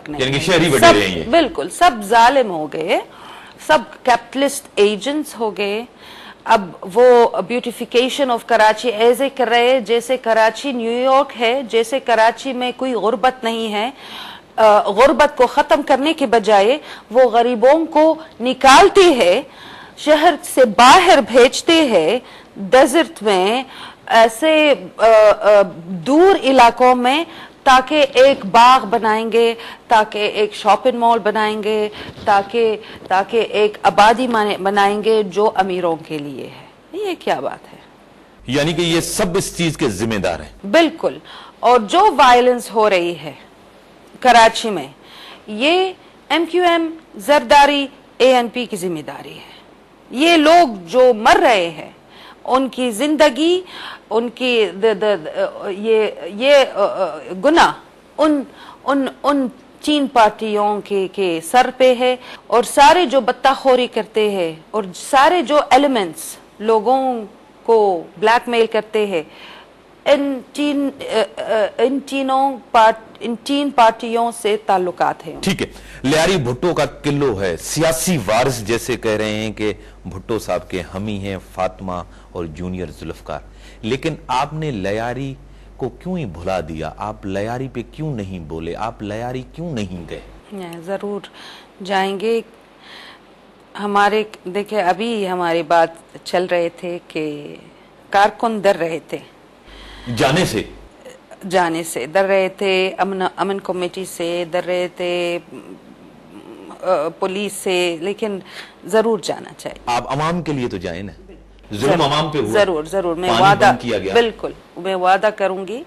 یعنی شہری بڑے رہے ہیں، بالکل سب ظالم ہو گئے، سب کیپٹلسٹ ایجنٹس ہو گئے. اب وہ بیوٹیفیکیشن آف کراچی ایسے کر رہے جیسے کراچی نیو یارک ہے، جیسے کراچی میں کوئی غربت نہیں ہے. غربت کو ختم کرنے کے بجائے وہ غریبوں کو نکالتی ہے، شہر سے باہر بھیجتے ہیں، ڈیزرٹ میں، ایسے دور علاقوں میں، تاکہ ایک باغ بنائیں گے، تاکہ ایک شاپنگ مال بنائیں گے، تاکہ ایک آبادی بنائیں گے جو امیروں کے لیے ہے. یہ کیا بات ہے؟ یعنی کہ یہ سب اس چیز کے ذمہ دار ہیں. بالکل. اور جو وائلنس ہو رہی ہے کراچی میں، یہ ایم کیو ایم، زرداری، اے این پی کی ذمہ داری ہے. یہ لوگ جو مر رہے ہیں، ان کی زندگی، ان کی یہ گناہ ان تین پارٹیوں کے سر پہ ہے. اور سارے جو بتاخوری کرتے ہیں اور سارے جو ایلیمنٹس لوگوں کو بلیک میل کرتے ہیں، ان تین پارٹیوں سے تعلقات ہیں. ٹھیک ہے. لیاری بھٹو کا قلو ہے، سیاسی وارث جیسے کہہ رہے ہیں کہ بھٹو صاحب کے ہمی ہیں فاطمہ اور جونیئر ذوالفقار، لیکن آپ نے لیاری کو کیوں ہی بھلا دیا؟ آپ لیاری پہ کیوں نہیں بولے؟ آپ لیاری کیوں نہیں گئے؟ ضرور جائیں گے. ہمارے دیکھیں ابھی ہماری بات چل رہے تھے کہ کارکن ڈر رہے تھے جانے سے ڈر رہے تھے، امن کمیٹی سے ڈر رہے تھے، پولیس سے، لیکن ضرور جانا چاہیے. آپ عوام کے لیے تو جائیں نا، ظلم عوام پہ ہوا، ضرور میں وعدہ، بالکل میں وعدہ کروں گی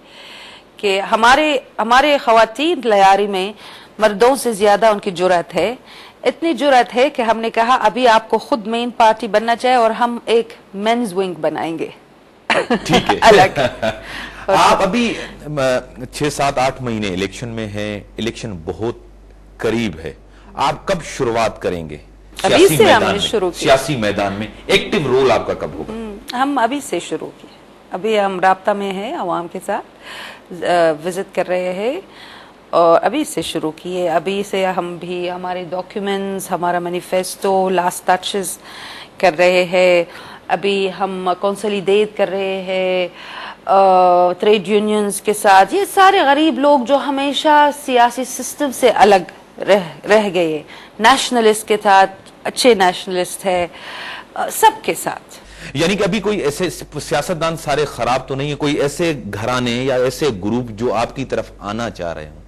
کہ ہمارے خواتین لیاری میں مردوں سے زیادہ ان کی جرأت ہے. اتنی جرأت ہے کہ ہم نے کہا ابھی آپ کو خود مین پارٹی بننا چاہیے اور ہم ایک مینز ونگ بنائیں گے. ٹھیک ہے. الگ. آپ ابھی 6-7-8 مہینے الیکشن میں ہیں، الیکشن بہت قریب ہے، آپ کب شروعات کریں گے سیاسی میدان میں؟ ایکٹیو رول آپ کا کب ہوگا؟ ہم ابھی سے شروع کیے، ابھی ہم رابطہ میں ہیں عوام کے ساتھ، وزٹ کر رہے ہیں اور ابھی سے شروع کیے. ابھی سے ہم بھی ہمارے ڈاکیومنٹس، ہمارا مینیفیسٹو لاسٹ ٹچز کر رہے ہیں. ابھی ہم کنسولیڈیٹ کر رہے ہیں ٹریڈ یونینز کے ساتھ. یہ سارے غریب لوگ جو ہمیشہ سیاسی سسٹم سے الگ رہ گئے، نیشنلسٹ کے ساتھ، اچھے نیشنلسٹ ہے، سب کے ساتھ. یعنی کہ ابھی کوئی ایسے سیاستدان سارے خراب تو نہیں ہے، کوئی ایسے گھرانے یا ایسے گروپ جو آپ کی طرف آنا چاہ رہے ہوں؟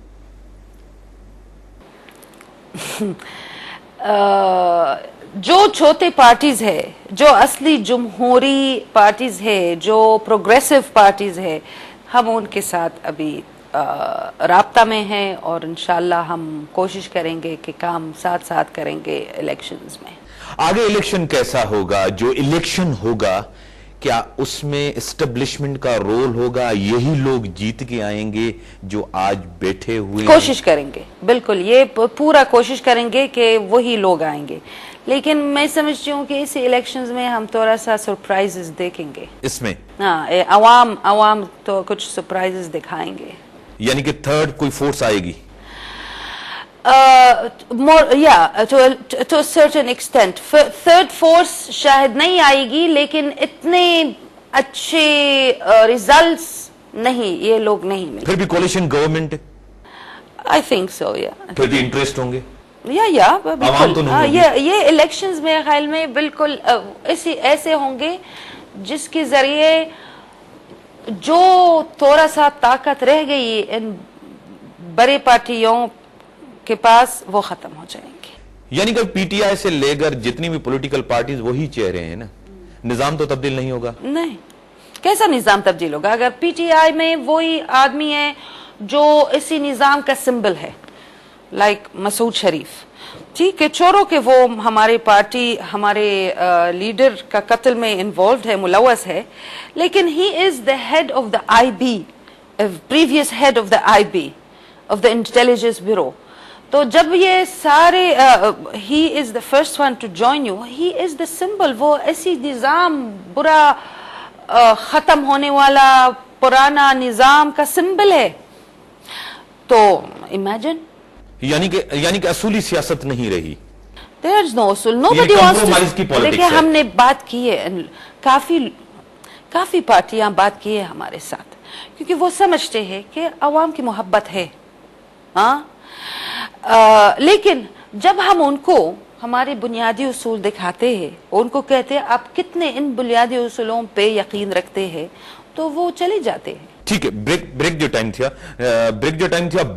جو چھوٹے پارٹیز ہے، جو اصلی جمہوری پارٹیز ہے، جو پروگریسو پارٹیز ہے، ہم ان کے ساتھ ابھی رابطہ میں ہیں اور انشاءاللہ ہم کوشش کریں گے کہ کام ساتھ ساتھ کریں گے الیکشنز میں. آگے الیکشن کیسا ہوگا؟ جو الیکشن ہوگا کیا اس میں اسٹیبلشمنٹ کا رول ہوگا؟ یہی لوگ جیت کے آئیں گے جو آج بیٹھے ہوئے ہیں؟ کوشش کریں گے، بالکل یہ پورا کوشش کریں گے کہ وہی لوگ آئیں گے. لیکن میں سمجھتی ہوں کہ اس الیکشنز میں ہم تھوڑا سا سرپرائزز دیکھیں گے. اس میں عوام تو کچھ سرپرائزز دکھائیں گے. یعنی کہ تھرڈ کوئی فورس آئے گی؟ to a certain extent. Third force شاید نہیں آئے گی، لیکن اتنے اچھے ریزلٹس نہیں، یہ لوگ نہیں ملے. پھر بھی coalition government? I think so, yeah. پھر بھی انٹرسٹ ہوں گے؟ بالکل. یہ الیکشنز میں خیال میں بالکل ایسے ہوں گے جس کے ذریعے جو تھوڑا سا طاقت رہ گئی ان بڑے پارٹیوں کے پاس وہ ختم ہو جائیں گے. یعنی کہ پی ٹی آئی سے لے کر جتنی بھی پولیٹیکل پارٹیز وہی چہرے ہیں نا، نظام تو تبدیل نہیں ہوگا؟ نہیں. کیسا نظام تبدیل ہوگا اگر پی ٹی آئی میں وہی آدمی ہے جو اسی نظام کا سمبل ہے، لائک مسعود شریف. ٹھیک ہے، چھوڑو کہ وہ ہمارے پارٹی، ہمارے لیڈر کا قتل میں انوالوڈ ہے، ملوث ہے، لیکن he is the head of the I B, previous head of the I B, of the intelligence bureau. تو جب یہ سارے ہی is the first one to join you, he is the symbol. وہ ایسی نظام برا ختم ہونے والا پرانا نظام کا سمبل ہے. تو امیجن یعنی کہ اصولی سیاست نہیں رہی. There is no usul. Nobody wants compromise کی to. politics دیکھیں ہے. ہم نے بات کی ہے, کافی پارٹیاں بات کی ہے ہمارے ساتھ, کیونکہ وہ سمجھتے ہیں کہ عوام کی محبت ہے. ہاں, لیکن جب ہم ان کو ہمارے بنیادی اصول دکھاتے ہیں, ان کو کہتے ہیں آپ کتنے ان بنیادی اصولوں پہ یقین رکھتے ہیں, تو وہ چلے جاتے ہیں. ٹھیک ہے, بریک جو ٹائم تھیا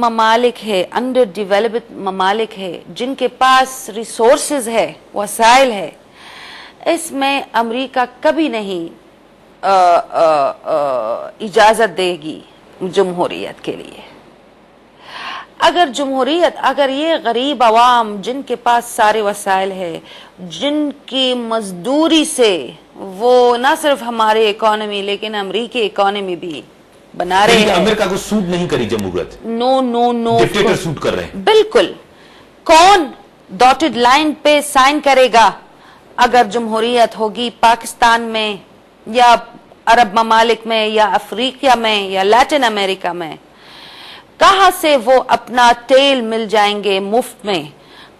ممالک ہے, انڈر ڈیولپڈ ممالک ہے, جن کے پاس ریسورسز ہے, وسائل ہے, اس میں امریکہ کبھی نہیں اجازت دے گی جمہوریت کے لیے. اگر جمہوریت, اگر یہ غریب عوام جن کے پاس سارے وسائل ہے, جن کی مزدوری سے وہ نہ صرف ہمارے اکانومی لیکن امریکی اکانومی بھی بنا رہے ہیں. امریکہ کو سوٹ نہیں کری جمہوریت, نو ڈکٹیٹر سوٹ کر رہے ہیں. بالکل. کون ڈاٹڈ لائن پہ سائن کرے گا اگر جمہوریت ہوگی پاکستان میں یا عرب ممالک میں یا افریقہ میں یا لیٹن امریکہ میں؟ کہاں سے وہ اپنا تیل مل جائیں گے مفت میں؟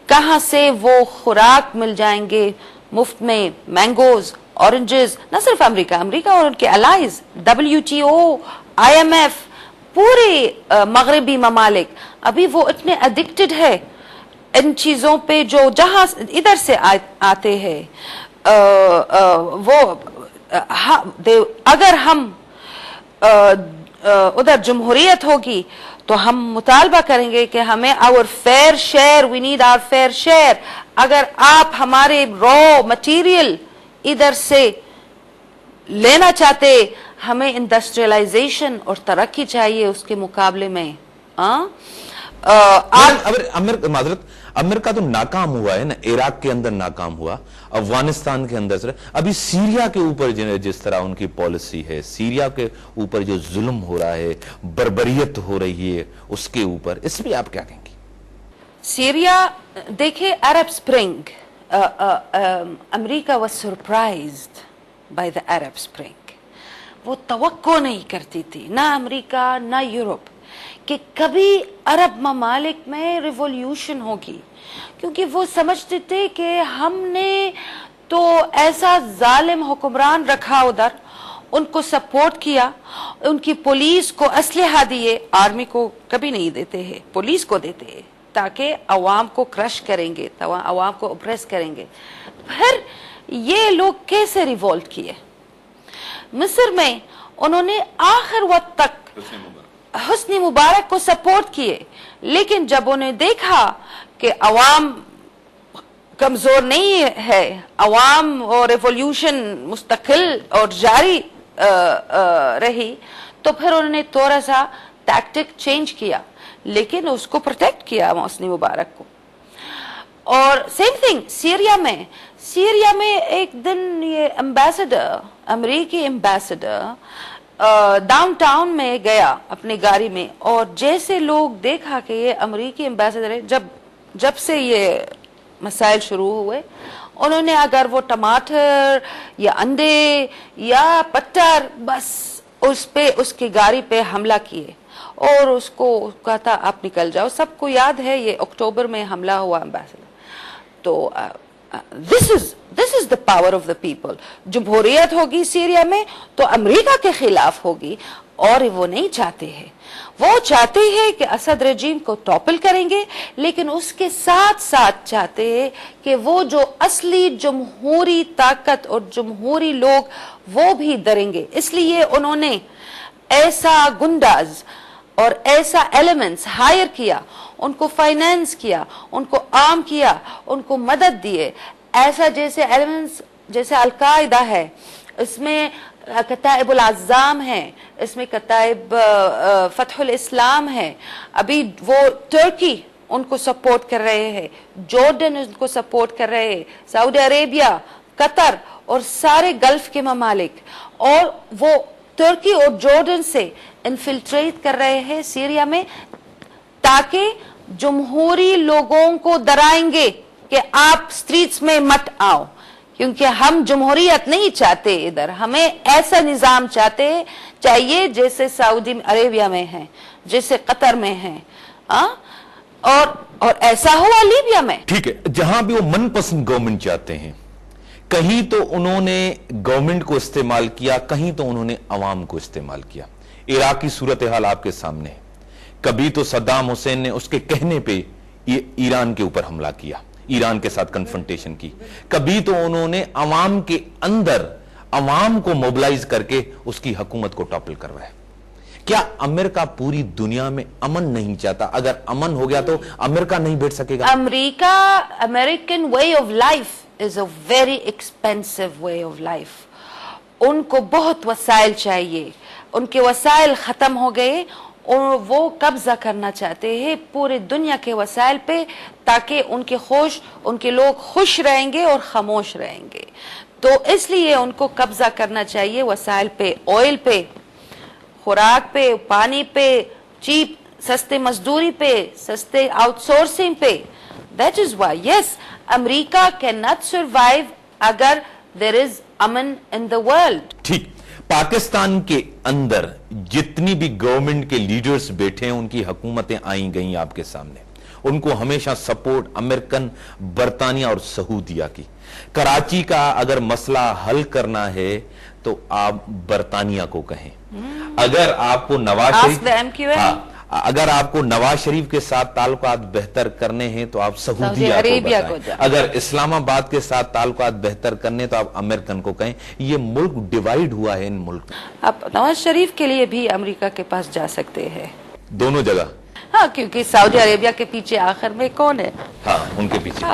کہاں سے وہ خوراک مل جائیں گے مفت میں؟ مینگوز, اورنجز, نہ صرف امریکہ اور ان کے الائز, WTO, IMF, پورے مغربی ممالک ابھی وہ اتنے ایڈکٹڈ ہے ان چیزوں پہ جو جہاں ادھر سے آتے ہیں. وہ اگر ہم ادھر جمہوریت ہوگی تو ہم مطالبہ کریں گے کہ ہمیں our fair share, we need our fair share. اگر آپ ہمارے را مٹیریل ادھر سے لینا چاہتے, ہمیں انڈسٹریلائزیشن اور ترقی چاہیے اس کے مقابلے میں. معذرت, امریکہ تو ناکام ہوا ہے نا, عراق کے اندر ناکام ہوا, افغانستان کے اندر, ابھی سیریا کے اوپر جس طرح ان کی پالیسی ہے, سیریا کے اوپر جو ظلم ہو رہا ہے, بربریت ہو رہی ہے اس کے اوپر, اس میں آپ کیا کہیں گی؟ سیریا دیکھیں, عرب سپرنگ, امریکہ was surprised by the Arab Spring. وہ توقع نہیں کرتی تھی, نہ امریکہ نہ یورپ, کہ کبھی عرب ممالک میں ریولیوشن ہوگی, کیونکہ وہ سمجھتے تھے کہ ہم نے تو ایسا ظالم حکمران رکھا ادھر, ان کو سپورٹ کیا, ان کی پولیس کو اسلحہ دیے, آرمی کو کبھی نہیں دیتے ہیں, پولیس کو دیتے ہیں تاکہ عوام کو کرش کریں گے, عوام کو اپریس کریں گے. پھر یہ لوگ کیسے ریوولٹ کیے؟ مصر میں انہوں نے آخر وقت تک حسنی مبارک کو سپورٹ کیے, لیکن جب انہیں دیکھا کہ عوام کمزور نہیں ہے, عوام اور ریولیوشن مستقل اور جاری رہی, تو پھر انہوں نے تھوڑا سا ٹیکٹک چینج کیا, لیکن اس کو پروٹیکٹ کیا حسنی مبارک کو. اور سیم تھنگ سیریا میں ایک دن یہ ایمبیسڈر, امریکی ایمبیسڈر ڈاؤن ٹاؤن میں گیا اپنی گاڑی میں, اور جیسے لوگ دیکھا کہ یہ امریکی ایمبیسڈر ہے, جب سے یہ مسائل شروع ہوئے, انہوں نے اگر وہ ٹماٹر یا انڈے یا پٹر بس اس کی گاڑی پہ حملہ کیے اور اس کو کہا تھا آپ نکل جاؤ. سب کو یاد ہے یہ اکتوبر میں حملہ ہوا ایمبیسڈر. تو this is the power of the people. جمہوریت ہوگی سیریا میں تو امریکہ کے خلاف ہوگی, اور وہ نہیں چاہتے ہیں. وہ چاہتے ہیں کہ اسد رجیم کو ٹاپل کریں گے, لیکن اس کے ساتھ ساتھ چاہتے ہیں کہ وہ جو اصلی جمہوری طاقت اور جمہوری لوگ وہ بھی ڈریں گے. اس لیے انہوں نے ایسا گنڈاز اور ایسا ایلیمنٹس ہائر کیا, ان کو فائنینس کیا, ان کو عام کیا, ان کو مدد دیے. ایسا جیسے ایلیمنٹس جیسے القاعدہ ہے, اس میں کتائب العظام ہے, اس میں کتائب فتح الاسلام ہے. ابھی وہ ترکی ان کو سپورٹ کر رہے ہیں, جارڈن ان کو سپورٹ کر رہے ہیں, سعودی عربیہ, قطر اور سارے گلف کے ممالک, اور وہ ترکی اور جارڈن سے انفلٹریٹ کر رہے ہیں سیریا میں, تاکہ جمہوری لوگوں کو ڈرائیں گے کہ آپ سٹریٹس میں مت آؤ, کیونکہ ہم جمہوریت نہیں چاہتے ادھر, ہمیں ایسا نظام چاہیے جیسے سعودی عربیہ میں ہے, جیسے قطر میں ہے, اور ایسا ہوا لیبیا میں. ٹھیک ہے, جہاں بھی وہ من پسند گورنمنٹ چاہتے ہیں, کہیں تو انہوں نے گورنمنٹ کو استعمال کیا, کہیں تو انہوں نے عوام کو استعمال کیا. عراق کی صورتحال آپ کے سامنے ہے. کبھی تو صدام حسین نے اس کے کہنے پہ ایران کے اوپر حملہ کیا, ایران کے ساتھ کنفرنٹیشن کی. کبھی تو انہوں نے عوام کے اندر عوام کو موبلائز کر کے اس کی حکومت کو ٹاپل کروایا. کیا امریکہ پوری دنیا میں امن نہیں چاہتا؟ اگر امن ہو گیا تو امریکہ نہیں بیٹھ سکے گا؟ American way of life is a very expensive way of life. ان کو بہت وسائل چاہیے, ان کے وسائل ختم ہو گئے اور وہ قبضہ کرنا چاہتے ہیں پورے دنیا کے وسائل پہ, تاکہ ان کے لوگ خوش رہیں گے اور خاموش رہیں گے. تو اس لیے ان کو قبضہ کرنا چاہیے وسائل پہ, آئل پہ, خوراک پہ, پانی پہ, چیپ سستے مزدوری پہ, سستے آؤٹ سورسنگ پہ. That is why, yes, America cannot survive اگر there is امن in the world. ٹھیک, پاکستان کے اندر جتنی بھی گورنمنٹ کے لیڈرز بیٹھے ہیں ان کی حکومتیں آئیں گئیں آپ کے سامنے, ان کو ہمیشہ سپورٹ امریکن, برطانیہ اور سعودیہ کی. کراچی کا اگر مسئلہ حل کرنا ہے تو آپ برطانیہ کو کہیں. اگر آپ کو نواز شریف کے ساتھ تعلقات بہتر کرنے ہیں تو آپ سعودیہ کو بتائیں. اگر اسلام آباد کے ساتھ تعلقات بہتر کرنے تو آپ امریکن کو کہیں. یہ ملک ڈیوائیڈ ہوا ہے ان ملک. آپ نواز شریف کے لیے بھی امریکہ کے پاس جا سکتے ہیں, دونوں جگہ. ہاں, کیونکہ سعودی عربیہ کے پیچھے آخر میں کون ہے؟ ہاں, ان کے پیچھے.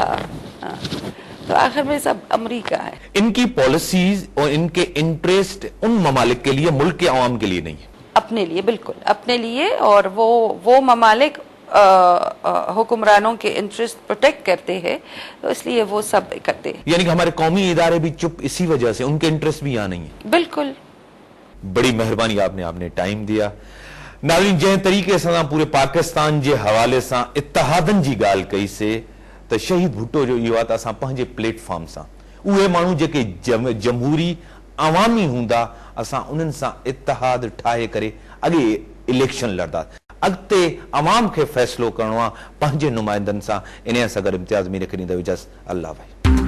تو آخر میں سب امریکہ ہے. ان کی پالیسیز اور ان کے انٹریسٹ ان ممالک کے لیے, ملک کے عوام کے لیے نہیں ہے. اپنے لیے, بالکل اپنے لیے. اور وہ ممالک حکمرانوں کے انٹرسٹ پروٹیکٹ کرتے ہیں, تو اس لیے وہ سب کرتے ہیں. یعنی کہ ہمارے قومی ادارے بھی چپ اسی وجہ سے, ان کے انٹرسٹ بھی یہاں نہیں ہے. بالکل. بڑی مہربانی آپ نے ٹائم دیا. ناظرین, جن طریقے سے پورے پاکستان جے حوالے سے اتحادن جی گال کئی سے تو شہید بھٹو جو یہ بات اساں پنجے پلیٹ فارم سے اوے مانو جے کہ جمہوری عوامی ہوندا اساں انن سے اتحاد ٹھائے کرے اگے الیکشن لڑدا. اگتے عوام کے فیصلو کرنوا پنجے نمائندن سے. انہیں سگر امتیاز میرے کھنی دو اجازت. اللہ بھائی.